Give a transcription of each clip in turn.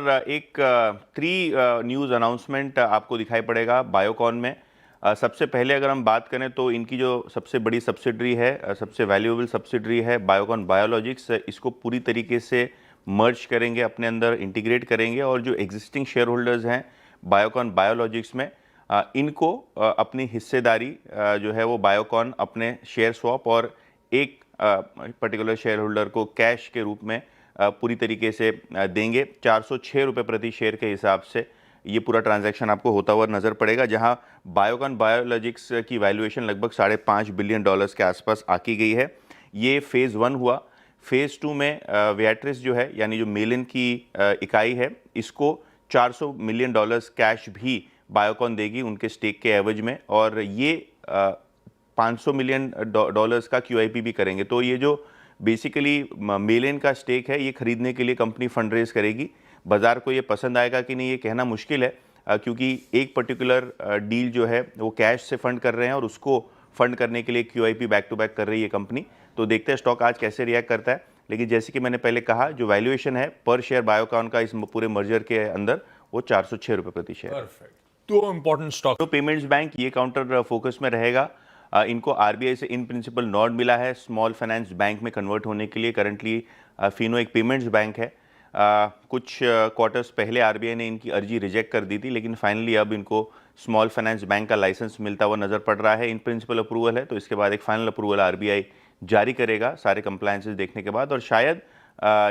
पर एक 3 news announcement आपको दिखाई पड़ेगा बायोकॉन में। सबसे पहले अगर हम बात करें तो इनकी जो सबसे बड़ी सब्सिडरी है, सबसे वैल्यूएबल सब्सिडरी है बायोकॉन बायोलॉजिक्स, इसको पूरी तरीके से मर्ज करेंगे, अपने अंदर इंटीग्रेट करेंगे और जो एग्जिस्टिंग शेयर होल्डर्स हैं बायोकॉन बायोलॉजिक्स में, इनको अपनी हिस्सेदारी जो है वो बायोकॉन अपने शेयर स्वैप और एक पर्टिकुलर शेयर होल्डर को कैश के रूप में पूरी तरीके से देंगे। 406 रुपये प्रति शेयर के हिसाब से ये पूरा ट्रांजैक्शन आपको होता हुआ नजर पड़ेगा, जहां बायोकॉन बायोलॉजिक्स की वैल्यूएशन लगभग $5.5 बिलियन के आसपास आकी गई है। ये फेज़ 1 हुआ। फेज़ 2 में वियाट्रिस जो है, यानी जो मेलिन की इकाई है, इसको $400 मिलियन कैश भी बायोकॉन देगी उनके स्टेक के एवज में, और ये $500 मिलियन का QIP भी करेंगे। तो ये जो बेसिकली मेलिन का स्टेक है, ये खरीदने के लिए कंपनी फंड रेज करेगी। बाजार को ये पसंद आएगा कि नहीं, ये कहना मुश्किल है, क्योंकि एक पर्टिकुलर डील जो है वो कैश से फंड कर रहे हैं और उसको फंड करने के लिए QIP बैक टू बैक कर रही है कंपनी। तो देखते हैं स्टॉक आज कैसे रिएक्ट करता है। लेकिन जैसे कि मैंने पहले कहा, जो वैल्यूएशन है पर शेयर बायोकॉन का इस पूरे मर्जर के अंदर, वो 406 रुपये प्रति शेयर। परफेक्ट। तो इंपॉर्टेंट स्टॉक तो पेमेंट्स बैंक ये काउंटर फोकस में रहेगा। इनको RBI से इन प्रिंसिपल नॉड मिला है स्मॉल फाइनेंस बैंक में कन्वर्ट होने के लिए। करंटली फिनो एक पेमेंट्स बैंक है। कुछ क्वार्टर्स पहले RBI ने इनकी अर्जी रिजेक्ट कर दी थी, लेकिन फाइनली अब इनको स्मॉल फाइनेंस बैंक का लाइसेंस मिलता हुआ नजर पड़ रहा है। इन प्रिंसिपल अप्रूवल है, तो इसके बाद एक फाइनल अप्रूवल RBI जारी करेगा सारे कंप्लायंसेस देखने के बाद, और शायद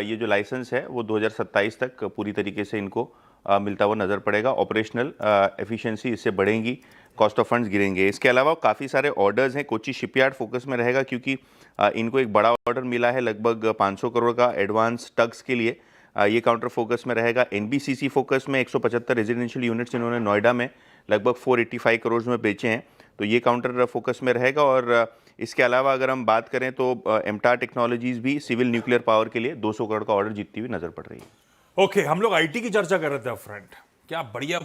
ये जो लाइसेंस है वो 2027 तक पूरी तरीके से इनको मिलता हुआ नजर पड़ेगा। ऑपरेशनल एफिशिएंसी इससे बढ़ेंगी, कॉस्ट ऑफ फंड्स गिरेंगे। इसके अलावा काफ़ी सारे ऑर्डर्स हैं। कोची शिपयार्ड फोकस में रहेगा, क्योंकि इनको एक बड़ा ऑर्डर मिला है लगभग 500 करोड़ का एडवांस टग्स के लिए। ये काउंटर फोकस में रहेगा। NBCC फोकस में 175 रेजिडेंशियल यूनिट्स इन्होंने नोएडा में लगभग 485 करोड़ में बेचे हैं, तो ये काउंटर फोकस में रहेगा। और इसके अलावा अगर हम बात करें तो MTAR टेक्नोलॉजीज भी सिविल न्यूक्लियर पावर के लिए 200 करोड़ का ऑर्डर जीतती हुई नजर पड़ रही है। ओके, हम लोग IT की चर्चा कर रहे थे फ्रेंड। क्या बढ़िया